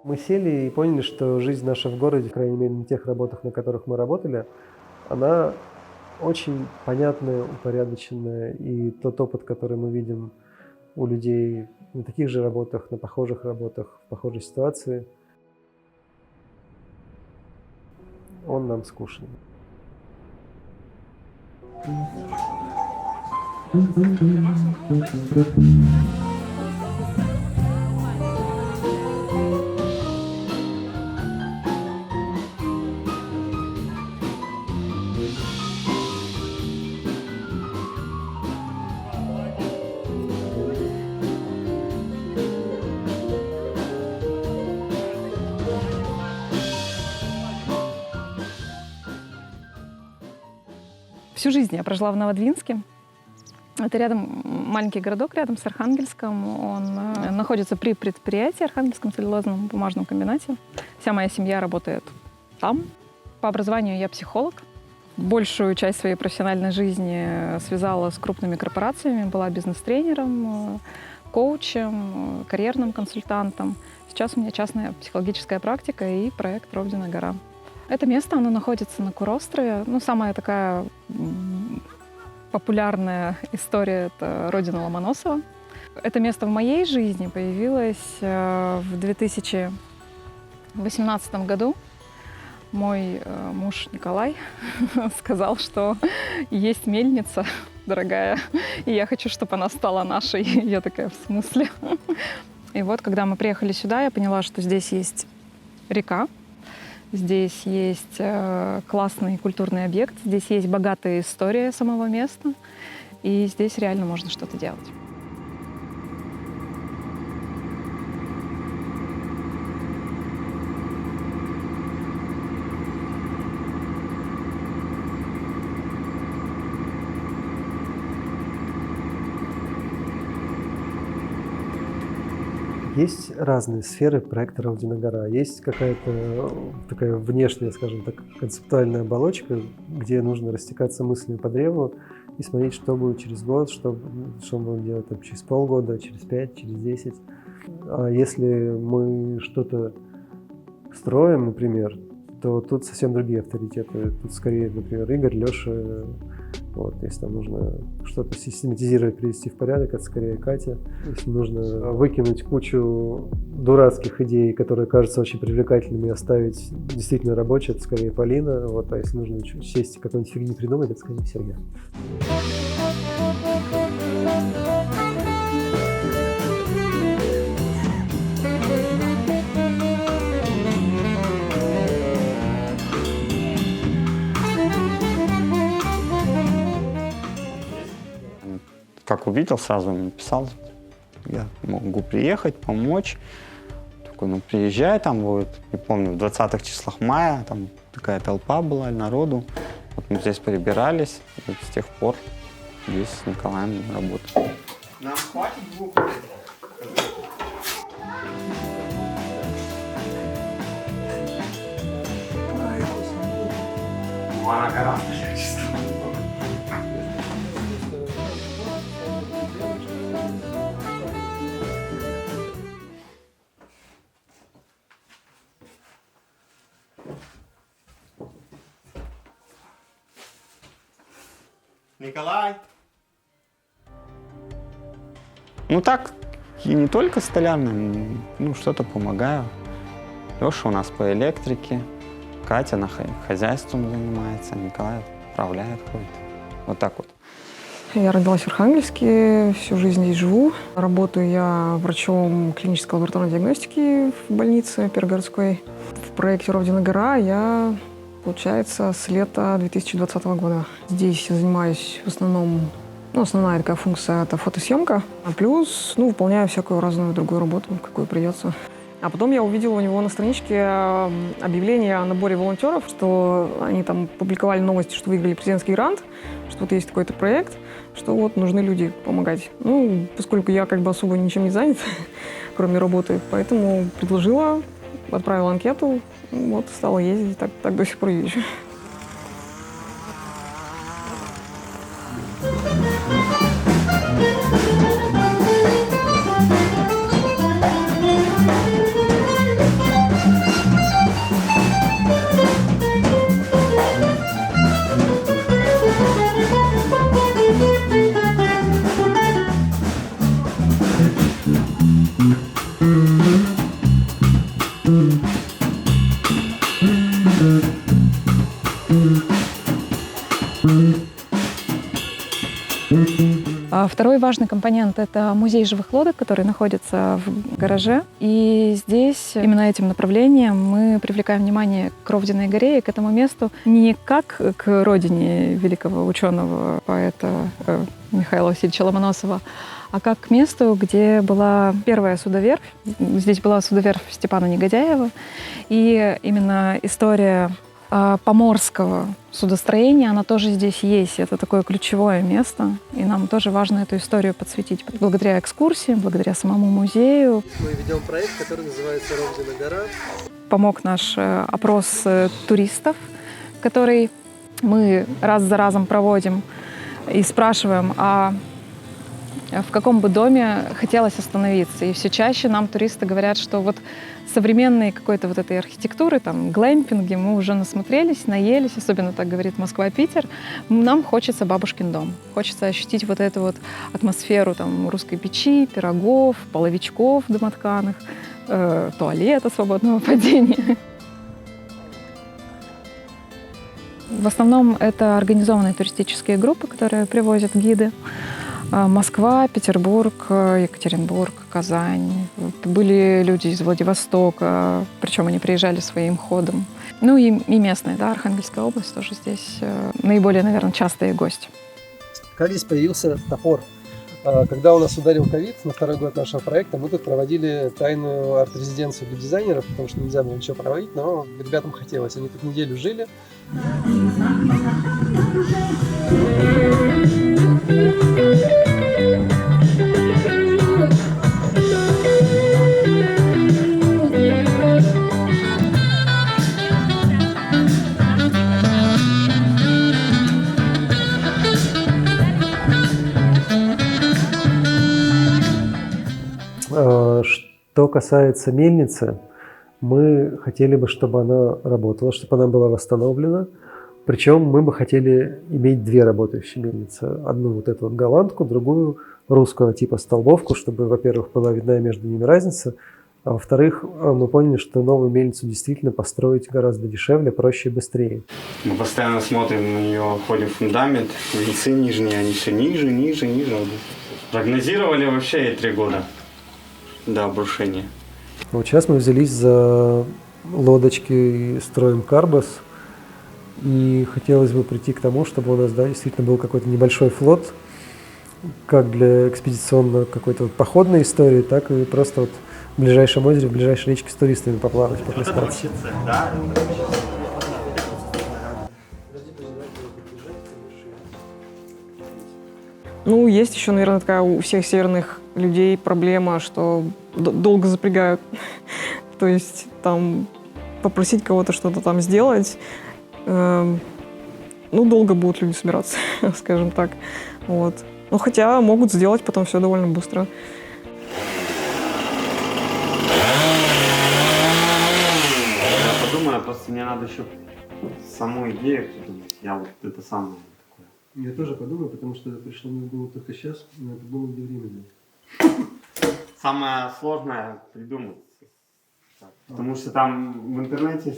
Мы сели и поняли, что жизнь наша в городе, по крайней мере, на тех работах, на которых мы работали, она очень понятная, упорядоченная. И тот опыт, который мы видим у людей на таких же работах, на похожих работах, в похожей ситуации, он нам скучен. Всю жизнь я прожила в Новодвинске. Это рядом маленький городок, рядом с Архангельском. Он находится при предприятии Архангельском целлюлозном бумажном комбинате. Вся моя семья работает там. По образованию я психолог. Большую часть своей профессиональной жизни связала с крупными корпорациями. Была бизнес-тренером, коучем, карьерным консультантом. Сейчас у меня частная психологическая практика и проект «Ровдина гора». Это место, оно находится на Курострове. Самая такая популярная история — это родина Ломоносова. Это место в моей жизни появилось в 2018 году. Мой муж Николай сказал, что есть мельница дорогая, и я хочу, чтобы она стала нашей. Я такая: в смысле? И вот, когда мы приехали сюда, я поняла, что здесь есть река, здесь есть классный культурный объект, здесь есть богатая история самого места, и здесь реально можно что-то делать. Есть разные сферы проекта «Ровдина гора». Есть какая-то такая внешняя, скажем так, концептуальная оболочка, где нужно растекаться мыслями по древу и смотреть, что будет через год, что мы будем делать там, через полгода, через 5, через 10. А если мы что-то строим, например, то тут совсем другие авторитеты. Тут скорее, например, Игорь, Леша. Если там нужно что-то систематизировать, привести в порядок, это скорее Катя. Если нужно выкинуть кучу дурацких идей, которые кажутся очень привлекательными, и оставить действительно рабочее, это скорее Полина. А если нужно сесть и какой-нибудь фигни придумать, это скорее Сергей. Как увидел, сразу написал: я могу приехать, помочь. Такой: приезжай, там будет, не помню, в 20-х числах мая, там такая толпа была народу. Вот мы здесь прибирались, и с тех пор здесь с Николаем работаем. Нам хватит двух? Она гораздо легче. Николай! Так, и не только столярный, что-то помогаю. Леша у нас по электрике, Катя хозяйством занимается, Николай управляет, ходит. Вот так вот. Я родилась в Архангельске, всю жизнь здесь живу. Работаю я врачом клинической лабораторной диагностики в больнице Первогородской. В проекте «Ровдина гора» я, получается, с лета 2020 года. Здесь я занимаюсь в основном, основная такая функция — это фотосъемка, а плюс, выполняю всякую разную другую работу, какую придется. А потом я увидела у него на страничке объявление о наборе волонтеров, что они там публиковали новости, что выиграли президентский грант, что вот есть такой-то проект, что вот нужны люди помогать. Поскольку я особо ничем не занят, кроме работы, поэтому предложила, отправила анкету, стала ездить, так до сих пор езжу. Второй важный компонент — это музей живых лодок, который находится в гараже. И здесь именно этим направлением мы привлекаем внимание к Ровдиной горе и к этому месту не как к родине великого ученого, поэта Михаила Васильевича Ломоносова, а как к месту, где была первая судоверфь. Здесь была судоверфь Степана Негодяева. И именно история поморского судостроения, она тоже здесь есть. Это такое ключевое место, и нам тоже важно эту историю подсветить. Благодаря экскурсиям, благодаря самому музею. Мы ведем проект, который называется «Ровдина гора». Помог наш опрос туристов, который мы раз за разом проводим и спрашиваем, а в каком бы доме хотелось остановиться. И все чаще нам туристы говорят, что вот современной какой-то вот этой архитектуры, там, глэмпинги, мы уже насмотрелись, наелись, особенно так говорит Москва-Питер. Нам хочется бабушкин дом. Хочется ощутить вот эту вот атмосферу там, русской печи, пирогов, половичков домотканых, туалета свободного падения. В основном это организованные туристические группы, которые привозят гиды. Москва, Петербург, Екатеринбург, Казань. Были люди из Владивостока, причем они приезжали своим ходом. Ну и местные, да, Архангельская область тоже здесь наиболее, наверное, частые гости. Как здесь появился топор? Когда у нас ударил ковид, на второй год нашего проекта, мы тут проводили тайную арт-резиденцию для дизайнеров, потому что нельзя было ничего проводить, но ребятам хотелось. Они тут неделю жили. Что касается мельницы, мы хотели бы, чтобы она работала, чтобы она была восстановлена. Причем мы бы хотели иметь две работающие мельницы. Одну вот эту вот голландку, другую русского типа столбовку, чтобы, во-первых, была видна между ними разница, а во-вторых, мы поняли, что новую мельницу действительно построить гораздо дешевле, проще и быстрее. Мы постоянно смотрим на нее, ходим в фундамент, венцы нижние, они все ниже, ниже, ниже. Прогнозировали вообще 3 года до обрушения. Вот сейчас мы взялись за лодочки и строим карбас. И хотелось бы прийти к тому, чтобы у нас, да, действительно был какой-то небольшой флот, как для экспедиционно какой-то вот походной истории, так и просто вот в ближайшем озере, в ближайшей речке с туристами поплавать, поплескаться. Ну, есть еще, наверное, такая у всех северных людей проблема, что долго запрягают. То есть там попросить кого-то что-то там сделать, ну, долго будут люди собираться, скажем так. Вот. Ну, хотя могут сделать потом все довольно быстро. Я подумаю, просто мне надо еще саму идею придумать. Я вот это самое такое. Я тоже подумаю, потому что это пришло мне в голову только сейчас, но я подумал одновременно. Самое сложное придумать. Потому что там в интернете,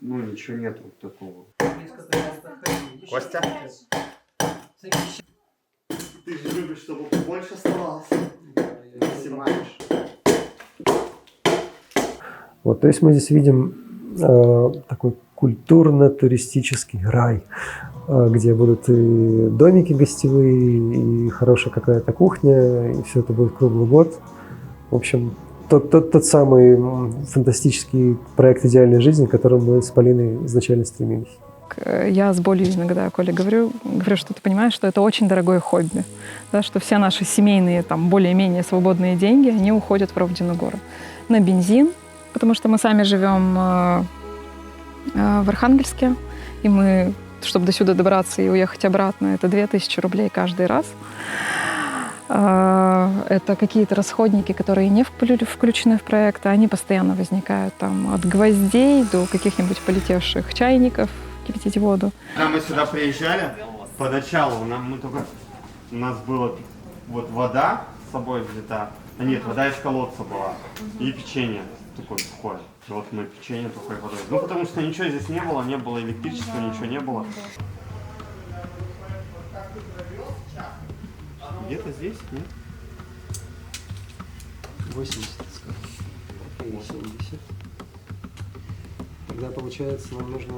ну, ничего нету такого. Костя? Ты же любишь, чтобы побольше оставалось. Снимаешь. Вот, то есть мы здесь видим такой культурно-туристический рай, где будут и домики гостевые, и хорошая какая-то кухня, и все это будет круглый год. В общем, тот самый фантастический проект идеальной жизни, к которому мы с Полиной изначально стремились. Я с болью иногда Коле говорю, что ты понимаешь, что это очень дорогое хобби, да, что все наши семейные, там, более-менее свободные деньги, они уходят в Ровдину гору. На бензин, потому что мы сами живем в Архангельске, и мы, чтобы до сюда добраться и уехать обратно, это 2000 рублей каждый раз. Это какие-то расходники, которые не включены в проект, а они постоянно возникают, там, от гвоздей до каких-нибудь полетевших чайников, кипятить воду. Когда мы сюда приезжали, поначалу у нас была вот вода с собой взята, нет, вода из колодца была, и печенье такое сухое. Вот мы печенье такой водой. Ну, потому что ничего здесь не было электричества, ничего не было. Где-то здесь, нет? 80, скажем. Или 70. Тогда получается нам нужно...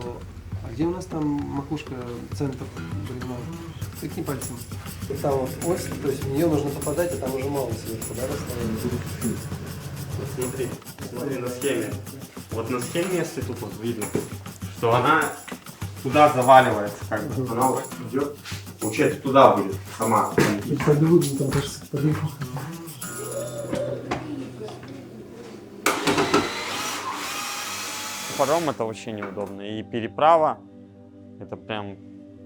А где у нас там макушка, центр бревна? Тыкни пальцем. И там вот ось, то есть в нее нужно попадать, а там уже мало сверху, да, расстояние? Вот смотри на схеме. Вот на схеме, если тут вот видно, что она туда заваливается, как бы. Она вот идет, получается, туда будет сама. Подводно, там, кажется, подъехал. Паром это вообще неудобно. И переправа это прям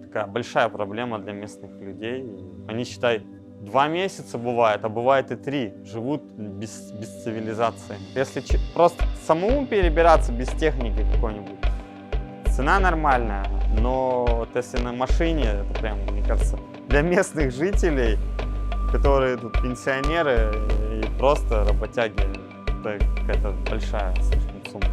такая большая проблема для местных людей. Они, считай, 2 месяца бывает, а бывает и 3, живут без цивилизации. Если просто самому перебираться без техники какой-нибудь, цена нормальная, но вот если на машине, это прям, мне кажется, для местных жителей, которые тут пенсионеры и просто работяги, это какая-то большая слишком сумма.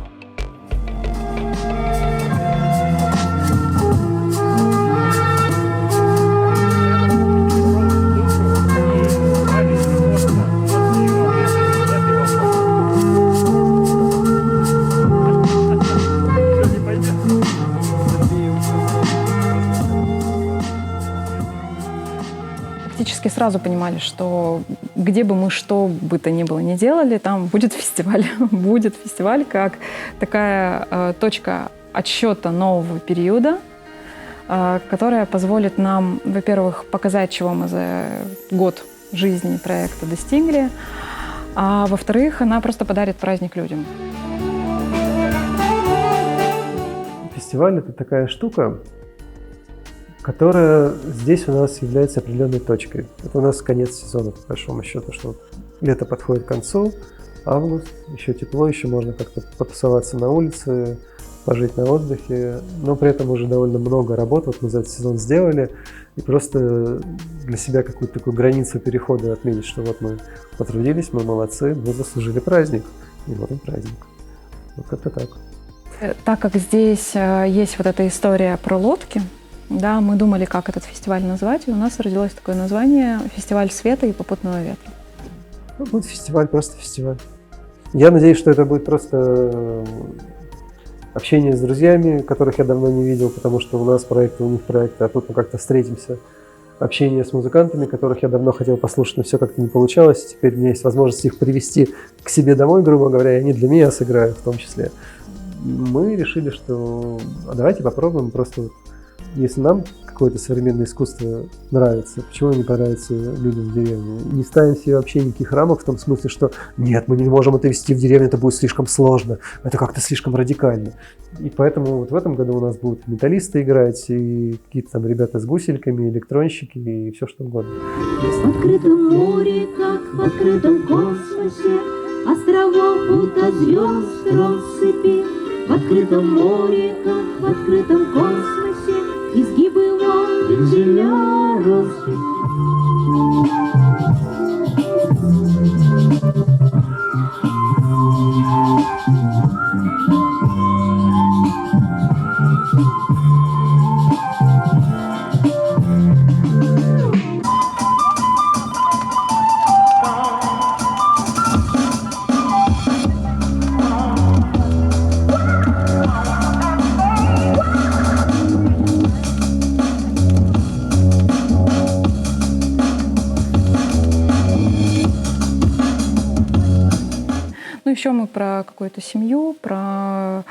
Практически сразу понимали, что где бы мы что бы то ни было ни делали, там будет фестиваль. Будет фестиваль как такая точка отсчета нового периода, которая позволит нам, во-первых, показать, чего мы за год жизни проекта достигли, а во-вторых, она просто подарит праздник людям. Фестиваль — это такая штука, которая здесь у нас является определенной точкой. Это у нас конец сезона, по большому счету, что вот лето подходит к концу, август, еще тепло, еще можно как-то потусоваться на улице, пожить на отдыхе, но при этом уже довольно много работ вот мы за этот сезон сделали, и просто для себя какую-то такую границу перехода отметить, что вот мы потрудились, мы молодцы, мы заслужили праздник, и вот он праздник. Вот как-то так. Так как здесь есть вот эта история про лодки, да, мы думали, как этот фестиваль назвать, и у нас родилось такое название «Фестиваль света и попутного ветра». Ну, будет фестиваль, просто фестиваль. Я надеюсь, что это будет просто общение с друзьями, которых я давно не видел, потому что у нас проекты, у них проекты, а тут мы как-то встретимся. Общение с музыкантами, которых я давно хотел послушать, но все как-то не получалось. Теперь у меня есть возможность их привести к себе домой, грубо говоря, и они для меня сыграют в том числе. Мы решили, что давайте попробуем просто... Если нам какое-то современное искусство нравится, почему не понравится людям в деревне? Не ставим себе вообще никаких рамок в том смысле, что нет, мы не можем это вести в деревне, это будет слишком сложно, это как-то слишком радикально. И поэтому вот в этом году у нас будут металлисты играть, и какие-то там ребята с гусельками, электронщики, и все что угодно. В открытом море, как в открытом космосе, островов будто звезд россыпи. В открытом море, как в открытом космосе, изгибы волн инженеров. Ну, еще мы про какую-то семью, про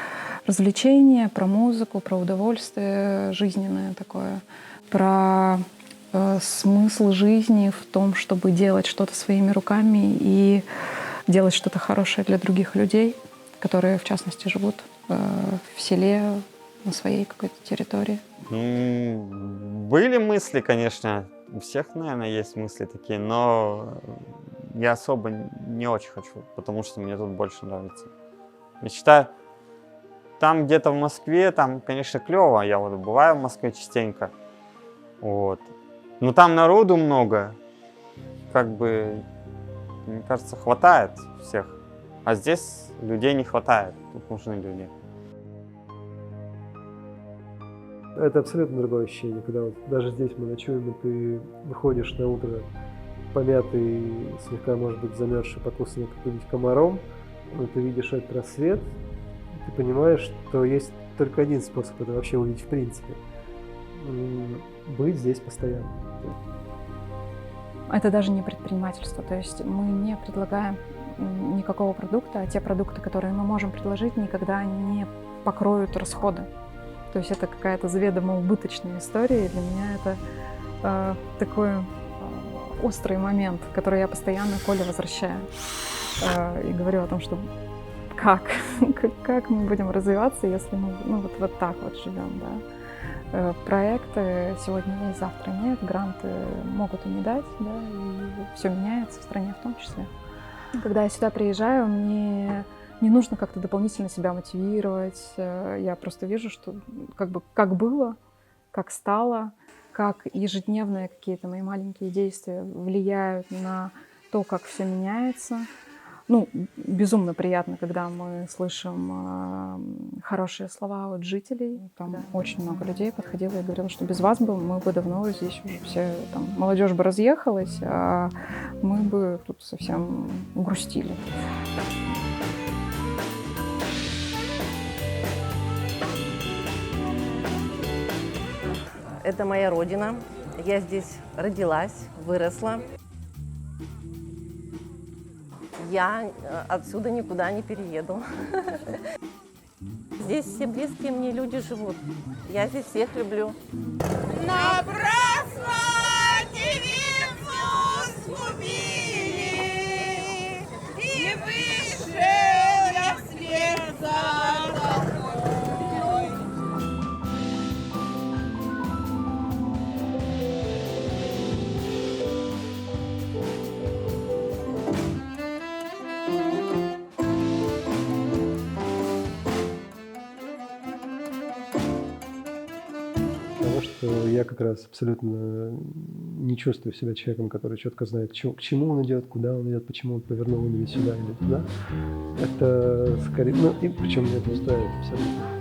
развлечения, про музыку, про удовольствие жизненное такое, про смысл жизни в том, чтобы делать что-то своими руками и делать что-то хорошее для других людей, которые, в частности, живут в селе, на своей какой-то территории. Были мысли, конечно, у всех, наверное, есть мысли такие, но я особо не очень хочу, потому что мне тут больше нравится. Я считаю, там где-то в Москве, там, конечно, клево, я вот бываю в Москве частенько, вот. Но там народу много, как бы, мне кажется, хватает всех, а здесь людей не хватает, тут нужны люди. Это абсолютно другое ощущение, когда вот даже здесь мы ночуем, и ты выходишь на утро помятый, слегка, может быть, замерзший, покусанный каким-нибудь комаром, но ты видишь этот рассвет, ты понимаешь, что есть только один способ это вообще увидеть в принципе. Быть здесь постоянно. Это даже не предпринимательство, то есть мы не предлагаем никакого продукта, а те продукты, которые мы можем предложить, никогда не покроют расходы. То есть это какая-то заведомо убыточная история, и для меня это такой острый момент, который я постоянно Коле возвращаю. И говорю о том, что как мы будем развиваться, если мы вот так вот живем, да. Проекты сегодня есть, завтра нет, гранты могут и не дать, да, и все меняется в стране в том числе. Когда я сюда приезжаю, мне не нужно как-то дополнительно себя мотивировать, я просто вижу, что как было, как стало, как ежедневные какие-то мои маленькие действия влияют на то, как все меняется. Ну, безумно приятно, когда мы слышим хорошие слова от жителей. Там очень много людей подходило и говорило, что без вас бы мы бы давно здесь уже все, там, молодежь бы разъехалась, а мы бы тут совсем грустили. Это моя родина. Я здесь родилась, выросла. Я отсюда никуда не перееду. Здесь все близкие мне люди живут. Я здесь всех люблю. Напрасно девицу сгубили, и вышел я вслед за тобой. Потому что я как раз абсолютно не чувствую себя человеком, который четко знает, к чему он идет, куда он идет, почему он повернул именно сюда или туда. Это скорее, ну и причем меня это устраивает абсолютно.